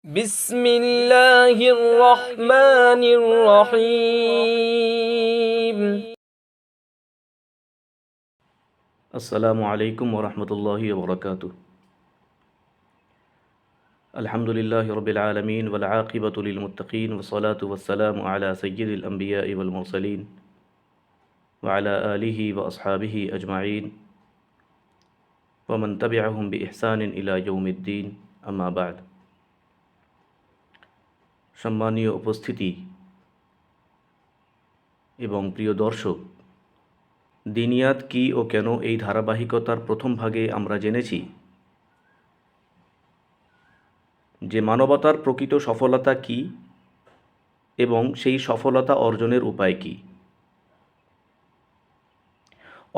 بسم الله الرحمن الرحيم আসসালামু আলাইকুম ওরহমতুল্লাহি ওবরাকাতুহ। আলহামদুলিল্লাহি রাব্বিল আলামিন ওয়াল আকিবাতু লিল মুত্তাকিন ওয়াসসালাতু ওয়াসসালামু আলা সাইয়্যিদিল আমবিয়াই ওয়াল মুরসালিন ওয়া আলা আলিহি ওয়া আসহাবিহি আজমাইন ওয়া মান তাবিআহুম বিইহসানিন ইলা ইয়াউমিদ্দিন, আম্মা বা'দ। সম্মানীয় উপস্থিতি এবং প্রিয় দর্শক, দিনিয়াত কি ও কেন এই ধারাবাহিকতার প্রথম ভাগে আমরা জেনেছি যে মানবতার প্রকৃত সফলতা কি এবং সেই সফলতা অর্জনের উপায় কি।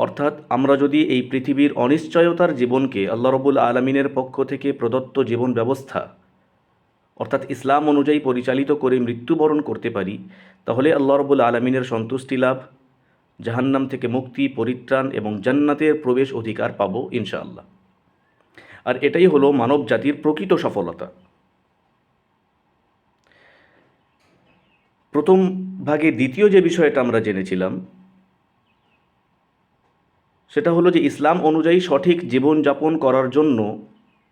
অর্থাৎ আমরা যদি এই পৃথিবীর অনিশ্চয়তার জীবনকে আল্লাহ রব্বুল আলমিনের পক্ষ থেকে প্রদত্ত জীবন ব্যবস্থা অর্থাৎ ইসলাম অনুযায়ী পরিচালিত করে মৃত্যুবরণ করতে পারি, তাহলে আল্লাহ রব্বুল আলমিনের সন্তুষ্টি লাভ, জাহান্নাম থেকে মুক্তি, পরিত্রাণ এবং জান্নাতের প্রবেশ অধিকার পাব ইনশাআল্লাহ। আর এটাই হলো মানব জাতির প্রকৃত সফলতা। প্রথম ভাগে দ্বিতীয় যে বিষয়টা আমরা জেনেছিলাম সেটা হলো যে ইসলাম অনুযায়ী সঠিক জীবনযাপন করার জন্য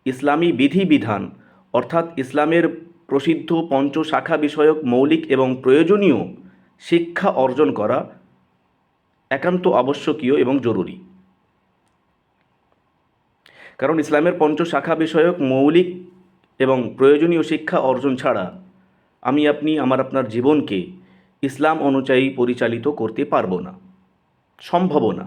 ইসলামী বিধিবিধান অর্থাৎ ইসলামের প্রসিদ্ধ পঞ্চশাখা বিষয়ক মৌলিক এবং প্রয়োজনীয় শিক্ষা অর্জন করা একান্ত আবশ্যকীয় এবং জরুরি। কারণ ইসলামের পঞ্চশাখা বিষয়ক মৌলিক এবং প্রয়োজনীয় শিক্ষা অর্জন ছাড়া আমি আপনি আপনার জীবনকে ইসলাম অনুযায়ী পরিচালিত করতে পারবো না, সম্ভব না।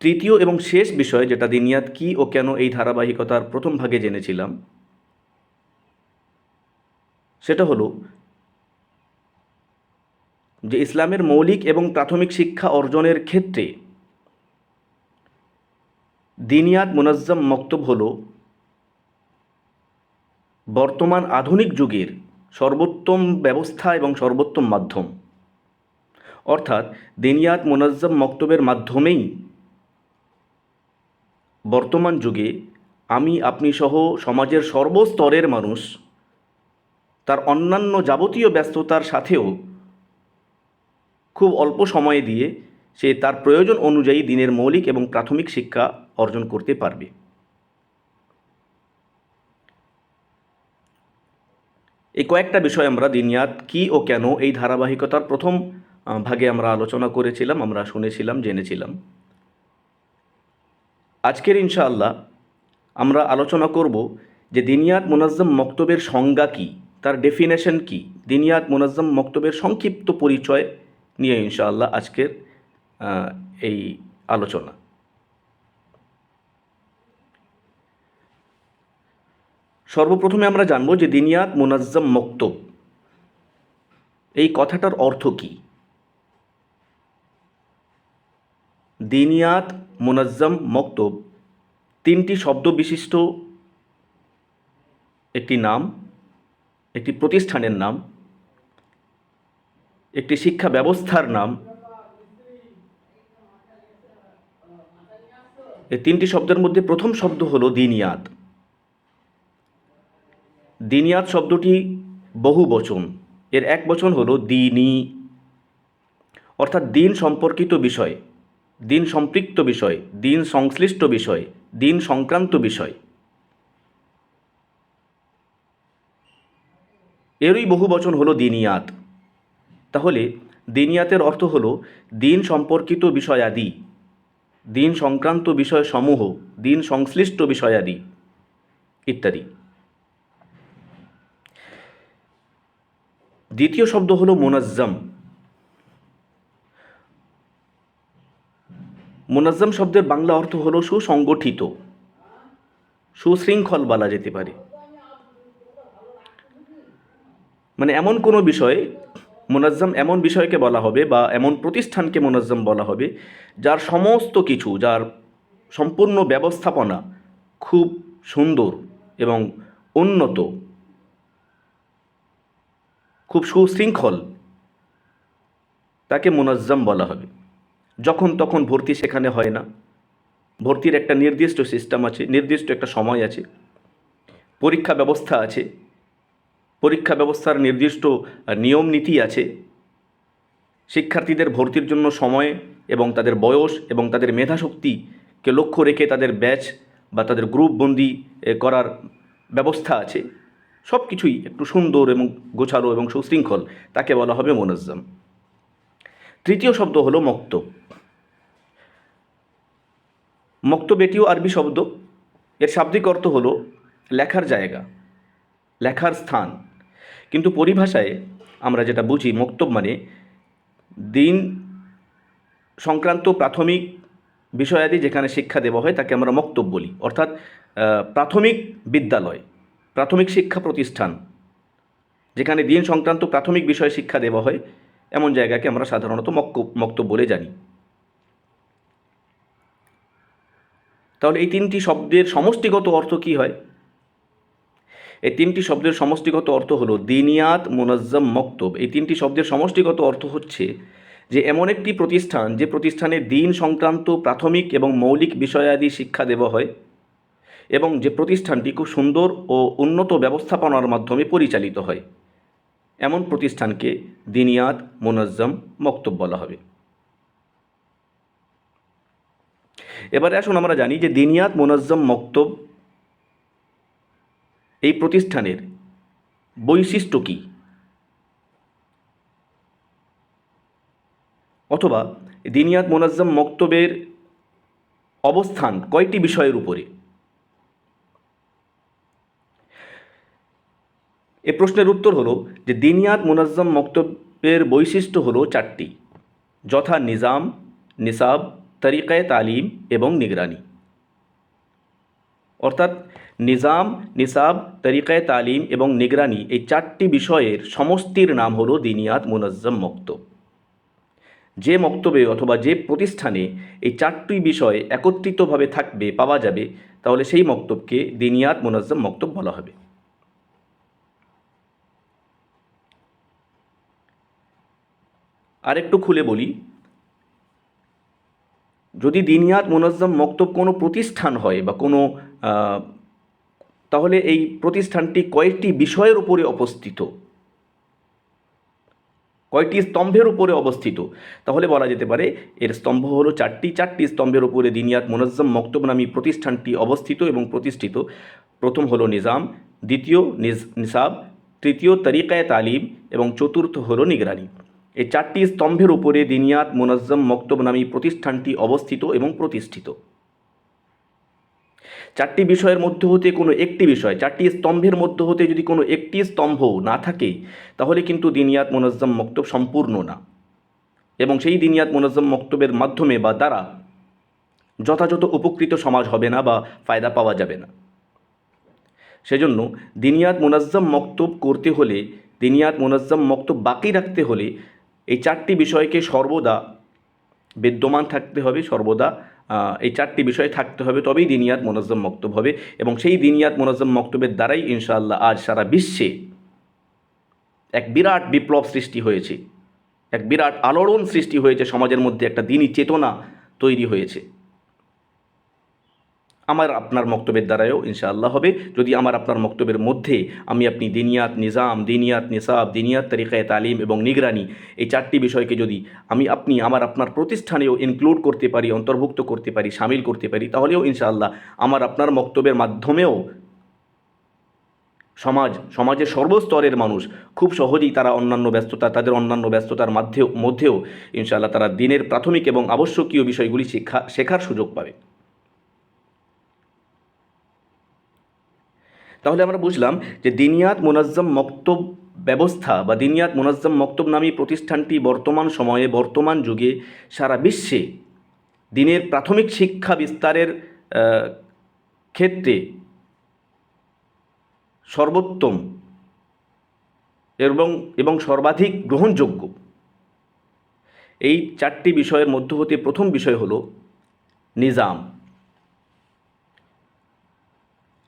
তৃতীয় এবং শেষ বিষয় যেটা দিনিয়াত কি ও কেন এই ধারাবাহিকতার প্রথম ভাগে জেনেছিলাম সেটা হলো যে ইসলামের মৌলিক এবং প্রাথমিক শিক্ষা অর্জনের ক্ষেত্রে দিনিয়াত মুনাজ্জাম মক্তব হলো বর্তমান আধুনিক যুগের সর্বোত্তম ব্যবস্থা এবং সর্বোত্তম মাধ্যম। অর্থাৎ দিনিয়াত মুনাজ্জাম মক্তবের মাধ্যমেই বর্তমান যুগে আমি আপনি সহ সমাজের সর্বস্তরের মানুষ তার অন্যান্য যাবতীয় ব্যস্ততার সাথেও খুব অল্প সময় দিয়ে সে তার প্রয়োজন অনুযায়ী দিনের মৌলিক এবং প্রাথমিক শিক্ষা অর্জন করতে পারবে। এই কয়েকটা বিষয় আমরা দিনিয়াত কি ও কেন এই ধারাবাহিকতার প্রথম ভাগে আমরা আলোচনা করেছিলাম, আমরা শুনেছিলাম, জেনেছিলাম। আজকের ইনশাআল্লাহ আমরা আলোচনা করব যে দিনিয়াত মুনাজ্জাম মক্তবের সংজ্ঞা কী, তার ডেফিনেশন কী, দিনিয়াত মুনাজ্জাম মক্তবের সংক্ষিপ্ত পরিচয় নিয়ে ইনশাআল্লাহ আজকের এই আলোচনা। সর্বপ্রথমে আমরা জানব যে দিনিয়াত মুনাজ্জাম মক্তব এই কথাটার অর্থ কী। দিনিয়াত মুনাজ্জাম মক্তব তিনটি শব্দ বিশিষ্ট একটি নাম, একটি প্রতিষ্ঠানের নাম, একটি শিক্ষা ব্যবস্থার নাম। এই তিনটি শব্দের মধ্যে প্রথম শব্দ হলো দিনিয়াত। দিনিয়াত শব্দটি বহু বচন, এর এক বচন হলো দিনী, অর্থাৎ দিন সম্পর্কিত বিষয়, দিন সম্পৃক্ত বিষয়, দিন সংশ্লিষ্ট বিষয়, দিন সংক্রান্ত বিষয়, এরই বহু বচন হলো দিনিয়াত। তাহলে দিনিয়াতের অর্থ হলো দিন সম্পর্কিত বিষয়াদি, দিন সংক্রান্ত বিষয় সমূহ, দিন সংশ্লিষ্ট বিষয়াদি ইত্যাদি। দ্বিতীয় শব্দ হলো মুনাজ্জাম। মুনাজ্জাম শব্দের বাংলা অর্থ হলো সুসংগঠিত, সুশৃঙ্খল বলা যেতে পারে। মানে এমন কোনো বিষয় মুনাজ্জাম, এমন বিষয়কে বলা হবে বা এমন প্রতিষ্ঠানকে মুনাজ্জাম বলা হবে যার সমস্ত কিছু, যার সম্পূর্ণ ব্যবস্থাপনা খুব সুন্দর এবং উন্নত, খুব সুশৃঙ্খল, তাকে মুনাজ্জাম বলা হবে। যখন তখন ভর্তি সেখানে হয় না, ভর্তির একটা নির্দিষ্ট সিস্টেম আছে, নির্দিষ্ট একটা সময় আছে, পরীক্ষা ব্যবস্থা আছে, পরীক্ষা ব্যবস্থার নির্দিষ্ট নিয়ম নীতি আছে। শিক্ষার্থীদের ভর্তির জন্য সময় এবং তাদের বয়স এবং তাদের মেধাশক্তিকে লক্ষ্য রেখে তাদের ব্যাচ বা তাদের গ্রুপবন্দি করার ব্যবস্থা আছে। সব কিছুই একটু সুন্দর এবং গোছালো এবং সুশৃঙ্খল, তাকে বলা হবে মুনাজ্জাম। তৃতীয় শব্দ হলো মক্তব। মক্তব এটিও আরবি শব্দ। এর শাব্দিক অর্থ হলো লেখার জায়গা, লেখার স্থান। কিন্তু পরিভাষায় আমরা যেটা বুঝি, মক্তব মানে দিন সংক্রান্ত প্রাথমিক বিষয়াদি যেখানে শিক্ষা দেওয়া হয় তাকে আমরা মক্তব বলি। অর্থাৎ প্রাথমিক বিদ্যালয়, প্রাথমিক শিক্ষা প্রতিষ্ঠান, যেখানে দিন সংক্রান্ত প্রাথমিক বিষয়ে শিক্ষা দেওয়া হয়, এমন জায়গাকে আমরা সাধারণত মক্তব বলে জানি। তাহলে এই তিনটি শব্দের সমষ্টিগত অর্থ কি হয়? এই তিনটি শব্দের সমষ্টিগত অর্থ হলো দিনিয়াত, মুনাজ্জাম, মক্তব। এই তিনটি শব্দের সমষ্টিগত অর্থ হচ্ছে যে এমন একটি প্রতিষ্ঠান যে প্রতিষ্ঠানে দিন সংক্রান্ত প্রাথমিক এবং মৌলিক বিষয়াদি শিক্ষা দেওয়া হয় এবং যে প্রতিষ্ঠানটি খুব সুন্দর ও উন্নত ব্যবস্থাপনার মাধ্যমে পরিচালিত হয়, এমন প্রতিষ্ঠানকে দিনিয়াত, মুনাজ্জাম, মক্তব বলা হবে। এবারে আসুন আমরা জানি যে দিনিয়াত, মুনাজ্জাম, মক্তব এই প্রতিষ্ঠানের বৈশিষ্ট্য কী, অথবা দিনিয়াত, মুনাজ্জাম, মক্তবের অবস্থান কয়টি বিষয়ের উপরে। এ প্রশ্নের উত্তর হলো যে দিনিয়াত, মুনাজ্জাম, মক্তবের বৈশিষ্ট্য হলো চারটি, যথা নিজাম, নিসাব, তরিকায়ে তালিম এবং নিগরানি। অর্থাৎ নিজাম, নিসাব, তরিকায়ে তালিম এবং নিগরানি এই চারটি বিষয়ের সমষ্টির নাম হলো দিনিয়াত, মুনাজ্জাম, মক্তব। যে মক্তবে অথবা যে প্রতিষ্ঠানে এই চারটি বিষয় একত্রিতভাবে থাকবে, পাওয়া যাবে, তাহলে সেই মক্তবকে দিনিয়াত, মুনাজ্জাম, মক্তব বলা হবে। আরেকটু খুলে বলি, যদি দিনিয়াত, মুনাজ্জাম, মক্তব কোনো প্রতিষ্ঠান হয় বা কোনো তাহলে এই প্রতিষ্ঠানটি কয়েকটি বিষয়ের উপরে অবস্থিত, কয়টি স্তম্ভের উপরে অবস্থিত, তাহলে বলা যেতে পারে এর স্তম্ভ হলো চারটি। চারটি স্তম্ভের উপরে দিনিয়াত, মুনাজ্জাম, মক্তব নামী প্রতিষ্ঠানটি অবস্থিত এবং প্রতিষ্ঠিত। প্রথম হলো নিজাম, দ্বিতীয় নিসাব, তৃতীয় তরিকায়ে তালিম এবং চতুর্থ হলো নিগরানি। এই চারটি স্তম্ভের উপরে দিনিয়াত, মুনাজ্জাম, মক্তব নামী প্রতিষ্ঠানটি অবস্থিত এবং প্রতিষ্ঠিত। চারটি বিষয়ের মধ্যে হতে কোনো একটি বিষয়, চারটি স্তম্ভের মধ্যে হতে যদি কোনো একটি স্তম্ভ না থাকে, তাহলে কিন্তু দিনিয়াত, মুনাজ্জাম, মক্তব সম্পূর্ণ না, এবং সেই দিনিয়াত, মুনাজ্জাম, মক্তবের মাধ্যমে বা দ্বারা যথাযথ উপকৃত সমাজ হবে না বা ফায়দা পাওয়া যাবে না। সেজন্য দিনিয়াত, মুনাজ্জাম, মক্তব করতে হলে, দিনিয়াত, মুনাজ্জাম, মক্তব বাকি রাখতে হলে এই চারটি বিষয়কে সর্বদা বিদ্যমান থাকতে হবে, সর্বদা এই চারটি বিষয় থাকতে হবে, তবেই দিনিয়াত, মুনাজ্জাম, মক্তব হবে। এবং সেই দিনিয়াত, মুনাজ্জাম, মক্তবের দ্বারাই ইনশাআল্লাহ আজ সারা বিশ্বে এক বিরাট বিপ্লব সৃষ্টি হয়েছে, এক বিরাট আলোড়ন সৃষ্টি হয়েছে, সমাজের মধ্যে একটা দিনী চেতনা তৈরি হয়েছে। আমার আপনার মক্তবের দ্বারাও ইনশাআল্লাহ হবে, যদি আমার আপনার মক্তবের মধ্যে আপনি দিনিয়াত, নিজাম, দিনিয়াত, নিসাব, দিনিয়াত, তরিকায়ে তালিম এবং নিগরানি এই চারটি বিষয়কে যদি আপনি আমার আপনার প্রতিষ্ঠানেও ইনক্লুড করতে পারি, অন্তর্ভুক্ত করতে পারি, শামিল করতে পারি, তাহলেও ইনশাআল্লাহ আমার আপনার মক্তবের মাধ্যমেও সমাজের সর্বস্তরের মানুষ খুব সহজেই তারা তাদের অন্যান্য ব্যস্ততার মধ্যেও ইনশাআল্লাহ তারা দিনের প্রাথমিক এবং আবশ্যকীয় বিষয়গুলি শেখার সুযোগ পাবে। তাহলে আমরা বুঝলাম যে দিনিয়াত, মুনাজ্জাম, মক্তব ব্যবস্থা বা দিনিয়াত, মুনাজ্জাম, মক্তব নামী প্রতিষ্ঠানটি বর্তমান সময়ে, বর্তমান যুগে সারা বিশ্বে দিনের প্রাথমিক শিক্ষা বিস্তারের ক্ষেত্রে সর্বোত্তম এবং সর্বাধিক গ্রহণযোগ্য। এই চারটি বিষয়ের মধ্য হতে প্রথম বিষয় হলো নিজাম।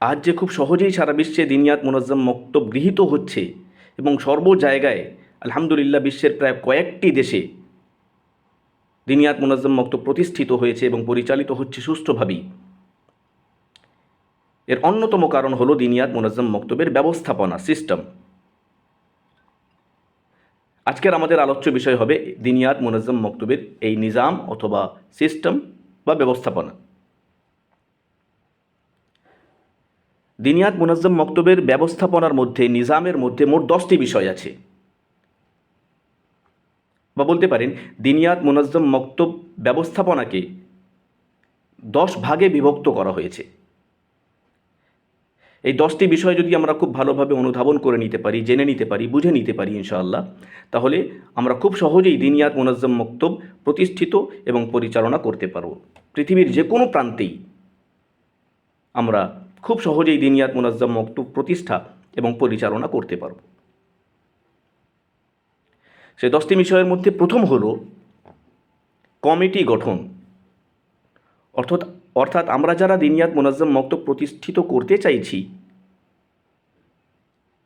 আজ যে খুব সহজেই সারা বিশ্বে দিনিয়াত, মুনাজ্জাম, মক্তব গৃহীত হচ্ছে এবং সর্ব জায়গায় আলহামদুলিল্লাহ বিশ্বের প্রায় কয়েকটি দেশে দিনিয়াত মুনাজ্জম মক্তব প্রতিষ্ঠিত হয়েছে এবং পরিচালিত হচ্ছে সুষ্ঠুভাবেই, এর অন্যতম কারণ হলো দিনিয়াত মুনাজ্জম মক্তবের ব্যবস্থাপনা, সিস্টেম। আজকের আমাদের আলোচ্য বিষয় হবে দিনিয়াত মুনাজ্জম মক্তবের এই নিজাম অথবা সিস্টেম বা ব্যবস্থাপনা। দিনিয়াত মুনাজ্জম মক্তবের ব্যবস্থাপনার মধ্যে, নিজামের মধ্যে মোট 10টি বিষয় আছে, বা বলতে পারেন দিনিয়াত মুনাজ্জম মক্তব ব্যবস্থাপনাকে 10 ভাগে বিভক্ত করা হয়েছে। এই 10টি বিষয় যদি আমরা খুব ভালোভাবে অনুধাবন করে নিতে পারি, জেনে নিতে পারি, বুঝে নিতে পারি ইনশাআল্লাহ, তাহলে আমরা খুব সহজেই দিনিয়াত মুনাজ্জম মক্তব প্রতিষ্ঠিত এবং পরিচালনা করতে পারব। পৃথিবীর যে কোনো প্রান্তেই আমরা খুব সহজেই দিনিয়াত মুনাজ্জম মক্তব প্রতিষ্ঠা এবং পরিচালনা করতে পারব। সেই 10টি বিষয়ের মধ্যে প্রথম হলো কমিটি গঠন। অর্থাৎ আমরা যারা দিনিয়াত মুনাজ্জম মক্তব প্রতিষ্ঠিত করতে চাইছি,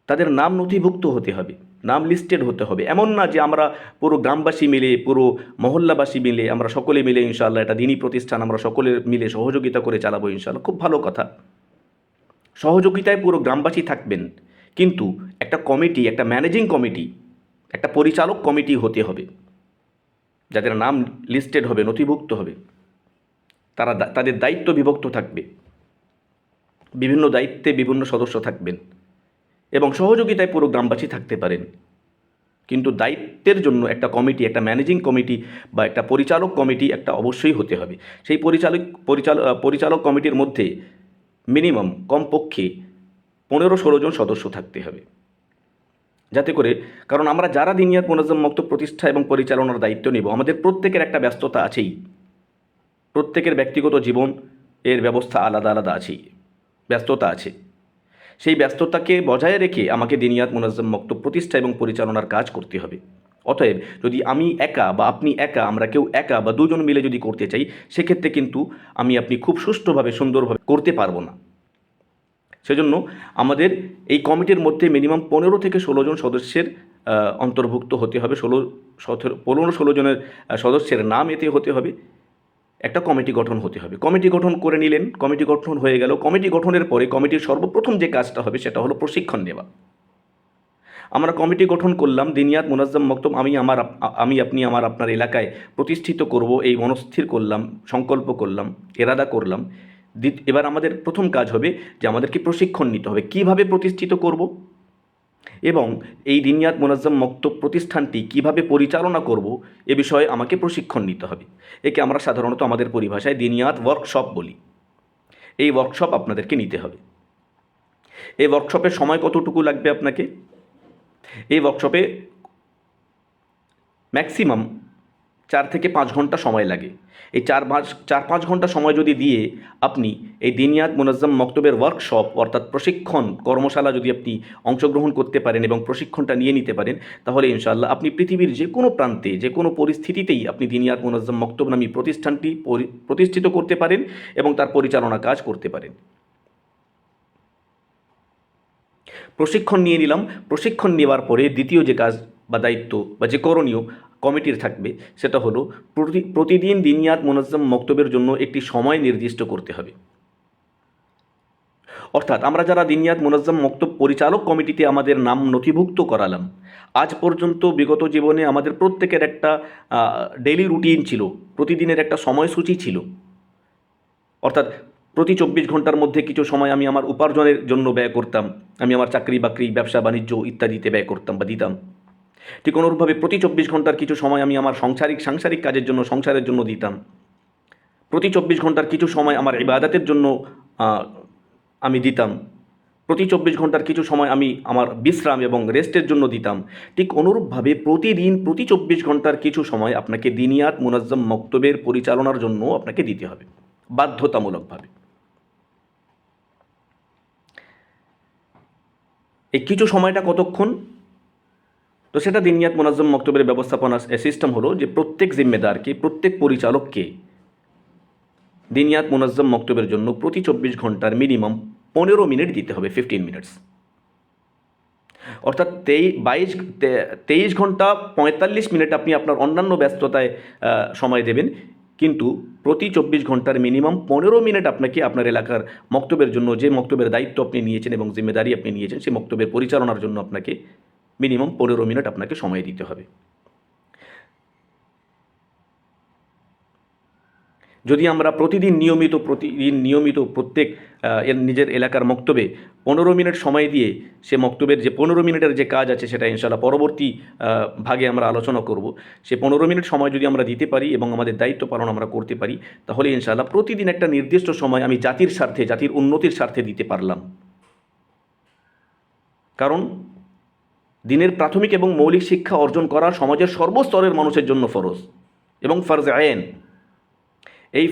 তাদের নাম নথিভুক্ত হতে হবে, নাম লিস্টেড হতে হবে। এমন না যে আমরা পুরো গ্রামবাসী মিলে, পুরো মহল্লাবাসী মিলে, আমরা সকলে মিলে ইনশাআল্লাহ এটা দিনী প্রতিষ্ঠান আমরা সকলে মিলে সহযোগিতা করে চালাবো ইনশাআল্লাহ, খুব ভালো কথা। সহযোগিতায় পুরো গ্রামবাসী থাকবেন, কিন্তু একটা কমিটি, একটা ম্যানেজিং কমিটি, একটা পরিচালক কমিটি হতে হবে, যাদের নাম লিস্টেড হবে, নথিভুক্ত হবে। তাদের দায়িত্ব বিভক্ত থাকবে, বিভিন্ন দায়িত্বে বিভিন্ন সদস্য থাকবেন এবং সহযোগিতায় পুরো গ্রামবাসী থাকতে পারেন। কিন্তু দায়িত্বের জন্য একটা কমিটি, একটা ম্যানেজিং কমিটি বা একটা পরিচালক কমিটি একটা অবশ্যই হতে হবে। সেই পরিচালক কমিটির মধ্যে মিনিমাম কমপক্ষে 15-16 জন সদস্য থাকতে হবে, যাতে করে, কারণ আমরা যারা দিনিয়াত মুনাজ্জম মক্তব প্রতিষ্ঠা এবং পরিচালনার দায়িত্ব নেব, আমাদের প্রত্যেকের একটা ব্যস্ততা আছেই, প্রত্যেকের ব্যক্তিগত জীবন এর ব্যবস্থা আলাদা আলাদা আছেই, ব্যস্ততা আছে। সেই ব্যস্ততাকে বজায় রেখে আমাকে দিনিয়াত মুনাজ্জম মক্তব প্রতিষ্ঠা এবং পরিচালনার কাজ করতে হবে। অতএব যদি আমি একা বা আপনি একা, আমরা কেউ একা বা দুজন মিলে যদি করতে চাই, সেক্ষেত্রে কিন্তু আপনি খুব সুষ্ঠুভাবে, সুন্দরভাবে করতে পারবো না। সেজন্য আমাদের এই কমিটির মধ্যে মিনিমাম 15-16 জন সদস্যের অন্তর্ভুক্ত হতে হবে। 15-16 জনের সদস্যের নাম এতে হতে হবে, একটা কমিটি গঠন হতে হবে। কমিটি গঠন করে নিলেন, কমিটি গঠন হয়ে গেল। কমিটি গঠনের পরে কমিটির সর্বপ্রথম যে কাজটা হবে সেটা হলো প্রশিক্ষণ নেওয়া। আমরা কমিটি গঠন করলাম, দিনিয়াত মুনাজ্জম মক্তব আপনি আপনার এলাকায় প্রতিষ্ঠিত করব, এই মনস্থির করলাম, সংকল্প করলাম, এরাদা করলাম। এবার আমাদের প্রথম কাজ হবে যে আমাদেরকে প্রশিক্ষণ নিতে হবে কিভাবে প্রতিষ্ঠিত করব এবং এই দিনিয়াত মুনাজ্জম মক্তব প্রতিষ্ঠানটি কিভাবে পরিচালনা করব, এ বিষয়ে আমাকে প্রশিক্ষণ নিতে হবে। একে আমরা সাধারণত আমাদের পরিভাষায় দিনিয়াত ওয়ার্কশপ বলি। এই ওয়ার্কশপ আপনাদেরকে নিতে হবে। এই ওয়ার্কশপের সময় কতটুকু লাগবে আপনাকে? এই ওয়ার্কশপে ম্যাক্সিমাম 4 থেকে 5 ঘন্টা সময় লাগে। এই 4-5 ঘন্টা সময় যদি দিয়ে আপনি এই দিনিয়াত মুনাজ্জম মক্তবের ওয়ার্কশপ অর্থাৎ প্রশিক্ষণ কর্মশালা যদি আপনি অংশগ্রহণ করতে পারেন এবং প্রশিক্ষণটা নিয়ে নিতে পারেন, তাহলে ইনশাআল্লাহ আপনি পৃথিবীর যে কোনো প্রান্তে, যে কোনো পরিস্থিতিতেই আপনি দিনিয়াত মুনাজ্জম মক্তব নামী প্রতিষ্ঠানটি প্রতিষ্ঠিত করতে পারেন এবং তার পরিচালনা কাজ করতে পারেন। প্রশিক্ষণ নিয়ে নিলাম। প্রশিক্ষণ নেওয়ার পরে দ্বিতীয় যে কাজ বা দায়িত্ব বা যে করণীয় কমিটির থাকবে, সেটা হলো প্রতিদিন দিনিয়াত মুনাজ্জম মক্তবের জন্য একটি সময় নির্দিষ্ট করতে হবে। অর্থাৎ আমরা যারা দিনিয়াত মুনাজ্জম মক্তব পরিচালক কমিটিতে আমাদের নাম নথিভুক্ত করালাম, আজ পর্যন্ত বিগত জীবনে আমাদের প্রত্যেকের একটা ডেইলি রুটিন ছিল, প্রতিদিনের একটা সময়সূচি ছিল। অর্থাৎ প্রতি 24 ঘন্টার মধ্যে কিছু সময় আমি আমার উপার্জনের জন্য ব্যয় করতাম, আমি আমার চাকরি বাকরি, ব্যবসা বাণিজ্য ইত্যাদিতে ব্যয় করতাম বা দিতাম। ঠিক অনুরূপভাবে প্রতি 24 ঘন্টার কিছু সময় আমি আমার সাংসারিক কাজের জন্য, সংসারের জন্য দিতাম। প্রতি 24 ঘন্টার কিছু সময় আমার ইবাদতের জন্য আমি দিতাম। প্রতি 24 ঘন্টার কিছু সময় আমি আমার বিশ্রাম এবং রেস্টের জন্য দিতাম। ঠিক অনুরূপভাবে প্রতিদিন প্রতি 24 ঘন্টার কিছু সময় আপনাকে দিনিয়াত মুনাজ্জম মক্তবের পরিচালনার জন্য আপনাকে দিতে হবে বাধ্যতামূলকভাবে। এই কিছু সময়টা কতক্ষণ? তো সেটা দিনিয়াত মুনাজ্জম মক্তবের ব্যবস্থাপনা সিস্টেম হলো যে প্রত্যেক জিম্মেদারকে, প্রত্যেক পরিচালককে দিনিয়াত মুনাজ্জম মক্তবের জন্য প্রতি 24 ঘন্টার মিনিমাম 15 মিনিট দিতে হবে, 15 মিনিটস। অর্থাৎ 23 ঘন্টা 45 মিনিট আপনি আপনার অন্যান্য ব্যস্ততায় সময় দেবেন, কিন্তু প্রতি 24 ঘন্টার মিনিমাম 15 মিনিট আপনাকে আপনার এলাকার মক্তবের জন্য, যে মক্তবের দায়িত্ব আপনি নিয়েছেন এবং জিম্মেদারি আপনি নিয়েছেন, সেই মক্তবের পরিচালনার জন্য আপনাকে মিনিমাম 15 মিনিট আপনাকে সময় দিতে হবে। যদি আমরা প্রতিদিন নিয়মিত প্রত্যেক নিজের এলাকার মক্তবে 15 মিনিট সময় দিয়ে সে মক্তবের যে 15 মিনিটের যে কাজ আছে সেটা ইনশাআল্লাহ পরবর্তী ভাগে আমরা আলোচনা করব, সে 15 মিনিট সময় যদি আমরা দিতে পারি এবং আমাদের দায়িত্ব পালন আমরা করতে পারি, তাহলে ইনশাআল্লাহ প্রতিদিন একটা নির্দিষ্ট সময় আমি জাতির স্বার্থে, জাতির উন্নতির স্বার্থে দিতে পারলাম। কারণ দিনের প্রাথমিক এবং মৌলিক শিক্ষা অর্জন করা সমাজের সর্বস্তরের মানুষের জন্য ফরজ এবং ফরজে আইন। এই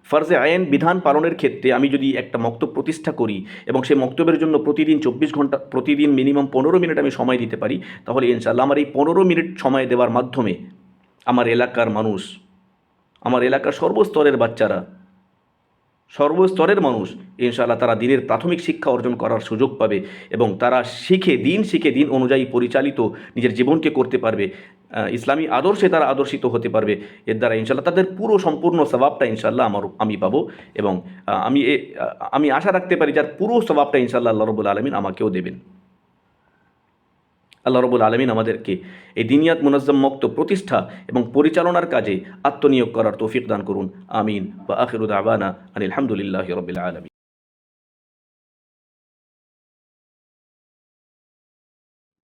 ফরজে আইন বিধান পালনের ক্ষেত্রে আমি যদি একটা মক্তব প্রতিষ্ঠা করি এবং সেই মক্তবের জন্য প্রতিদিন 24 ঘন্টা, প্রতিদিন মিনিমাম 15 মিনিট আমি সময় দিতে পারি, তাহলে ইনশাআল্লাহ আমার এই 15 মিনিট সময় দেওয়ার মাধ্যমে আমার এলাকার মানুষ, আমার এলাকার সর্বস্তরের বাচ্চারা, সর্বস্তরের মানুষ ইনশাআল্লাহ তারা দিনের প্রাথমিক শিক্ষা অর্জন করার সুযোগ পাবে এবং তারা শিখে দিন অনুযায়ী পরিচালিত নিজের জীবনকে করতে পারবে, ইসলামী আদর্শে তারা আদর্শিত হতে পারবে। এর দ্বারা ইনশাআল্লাহ তাদের সম্পূর্ণ সওয়াবটা ইনশাআল্লাহ আমি পাবো এবং আমি আশা রাখতে পারি যার পুরো সওয়াবটা ইনশাআল্লাহ আল্লাহ রাব্বুল আলামিন আমাকেও দেবেন। আল্লাহ রাব্বুল আলামিন আমাদেরকে এই দিনিয়াত মুনাজ্জাম মক্তব প্রতিষ্ঠা এবং পরিচালনার কাজে আত্মনিয়োগ করার তৌফিক দান করুন। আমিন। ওয়া আখিরু দাওয়ানা আনিল হামদুলিল্লাহি রাব্বিল আলামিন।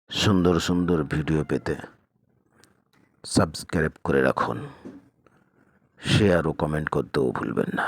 সুন্দর সুন্দর ভিডিও পেতে সাবস্ক্রাইব করে রাখুন, শেয়ার ও কমেন্ট করতেও ভুলবেন না।